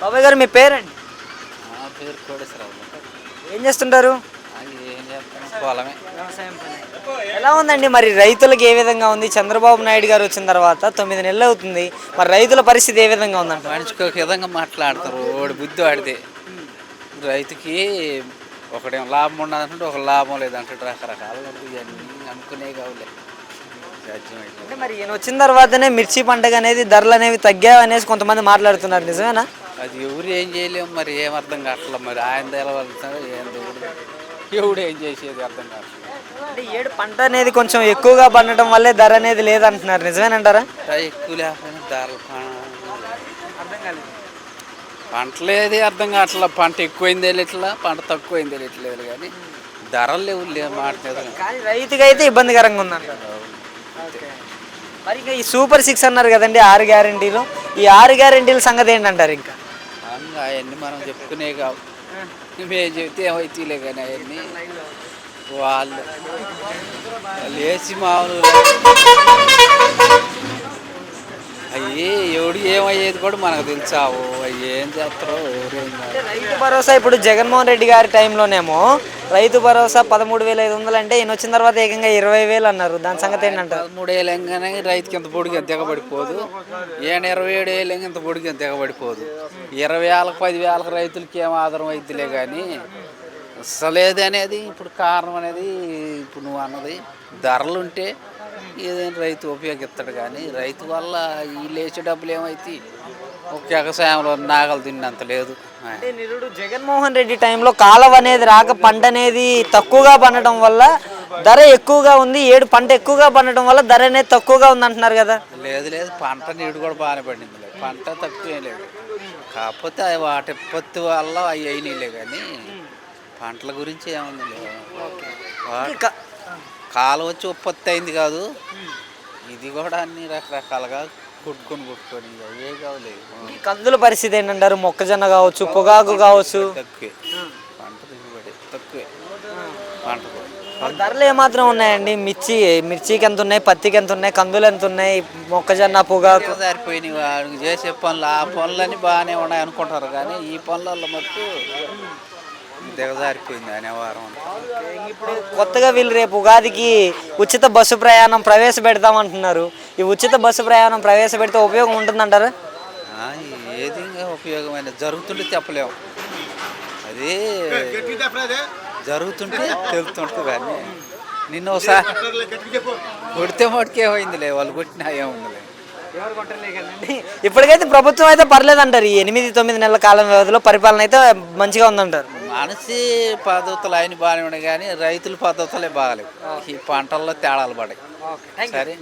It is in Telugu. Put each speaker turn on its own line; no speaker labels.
బాబాయ్ గారు మీ పేరండి?
నా పేరు కోటేశ్వరరావు.
ఏం చేస్తుంటారు?
ఏం చేస్తాను, పొలమే.
వ్యవసాయం పని. ఎలా ఉందండి మరి రైతులకు ఏ విధంగా ఉంది? చంద్రబాబు నాయుడు గారు వచ్చిన తర్వాత 9 నెలలు అవుతుంది. మరి రైతుల పరిస్థితి ఏ విధంగా ఉందంట?
మనిషికి ఒక విధంగా మాట్లాడతారు, వాడి బుద్ధి వాడితే. రైతుకి ఒకటేం లాభం ఉండదంటే ఒక లాభం లేదంటే రకరకాలు ఇవన్నీ అనుకునే కావులే సాధ్యమైతే.
అంటే మరి ఈయన వచ్చిన తర్వాతనే మిర్చి పంటగ అనేది ధరలు అనేవి తగ్గావు అనేసి కొంతమంది మాట్లాడుతున్నారు, నిజమేనా?
అది ఎవరు ఏం చేయలేము, మరి ఏం అర్థం కావట్లేదు. మరి ఆయన తెలవలుతాడు, ఏం దేవుడు ఎవడు ఏం చేసేది అర్థం కావట్లేదు.
అంటే ఏడు పంట అనేది కొంచెం ఎక్కువగా పండటం వల్లే ధర అనేది లేదంటున్నారు, నిజమేనంటారా?
ఎక్కువ లేకపోయినా ధరలు
అర్థం కాలేదు.
పంటలేది అర్థం కావట్లేదు. పంట ఎక్కువైంది తెలియట్లా, పంట తక్కువైంది తెలియట్లేదు, కానీ ధరలు లేవు మాట మీద.
కానీ రైతుకైతే ఇబ్బందికరంగా ఉందంటారు. మరి ఇంకా ఈ సూపర్ 6 అన్నారు కదండి, 6 గ్యారెంటీలు. ఈ 6 గ్యారెంటీల సంగతి ఏంటంటారు? ఇంకా
అవన్నీ మనం చెప్పుకునే కావు, మేము చెబితే ఏమైతేలే, కానీ అవన్నీ వాళ్ళు లేచి మామూలు అయ్యి ఎవడు ఏమయ్యేది కూడా మనకు తెలుసావు. అవి ఏం చేస్తారో ఎవరేం కాదు.
రైతు భరోసా ఇప్పుడు జగన్మోహన్ రెడ్డి గారి టైంలోనేమో రైతు భరోసా 13,500 అంటే ఈయన వచ్చిన తర్వాత ఏకంగా 20,000 అన్నారు. దాని సంగతి ఏంటంటారు?
13,000 ఎంగానే రైతుకి ఎంత పొడిగి ఎంత ఎగబడిపోదు. ఈయన 27,000 ఎంత పొడిగి ఎంత ఎగబడిపోదు. 20,000 10,000 రైతులకి ఏం ఆధారం అయితేలే, కానీ అసలేది అనేది ఇప్పుడు కారణం అనేది ఇప్పుడు నువ్వు అన్నది ధరలుంటే ఏదైనా రైతు ఉపయోగిస్తాడు, కానీ రైతు వల్ల ఈ లేచే డబ్బులు ఏమైతే ఒక వ్యవసాయంలో నాగలు తిన్నంత లేదు.
అంటే నిరుడు జగన్మోహన్ రెడ్డి టైంలో కాలం అనేది రాక పంట అనేది తక్కువగా పండటం వల్ల ధర ఎక్కువగా ఉంది, ఏడు పంట ఎక్కువగా పండటం వల్ల ధర అనేది తక్కువగా ఉంది అంటున్నారు కదా.
లేదు పంట నీడు కూడా బాగానే పడింది, లేదు పంట తక్కువేం లేదు. కాకపోతే వాటి పత్తి వల్ల అవి అయినాయిలే, కానీ పంటల గురించి ఏముంది లేదు. కాలం వచ్చి ఉత్పత్తి అయింది కాదు, ఇది కూడా అన్ని రకరకాలుగా కొట్టుకొని ఏ కావలేదు.
కందుల పరిస్థితి ఏంటంటారు? మొక్కజొన్న కావచ్చు, పొగాకు కావచ్చు,
తక్కువే పంట దిగుబడి, తక్కువే పంట.
ధరలు ఏమాత్రం ఉన్నాయండి? మిర్చికి ఎంత ఉన్నాయి, పత్తికి ఎంత ఉన్నాయి, కందులు ఎంత ఉన్నాయి, మొక్కజొన్న పొగాకు
సరిపోయినాయి. వాడికి చేసే పనులు ఆ పనులన్నీ బాగానే ఉన్నాయి అనుకుంటారు, కానీ ఈ పనులలో మటుకు దిగజారిపోయింది అనే వారం.
ఇప్పుడు కొత్తగా వీళ్ళు రేపు ఉగాదికి ఉచిత బస్సు ప్రయాణం ప్రవేశపెడతామంటున్నారు. ఈ ఉచిత బస్సు ప్రయాణం ప్రవేశపెడితే ఉపయోగం ఉంటుందంటారా?
ఏది ఉపయోగమైన జరుగుతుంటే చెప్పలేము, అది జరుగుతుంటే తెలుస్తుంటుంది. కానీ నిన్న ఒకసారి కొడితే మటుకు ఏమైందిలే, వాళ్ళు కొట్టినా ఏముందిలే. ఇప్పటికైతే ప్రభుత్వం అయితే పర్లేదు అంటారు. ఈ 8-9 నెలల కాలం వ్యవధిలో పరిపాలన అయితే మంచిగా ఉందంటారు. మనిషి పద్ధతులు ఆయన బాగానే ఉన్నాయి, కానీ రైతుల పద్ధతులే బాగాలేవు. ఈ పంటల్లో తేడాలు పడాయి. సరే.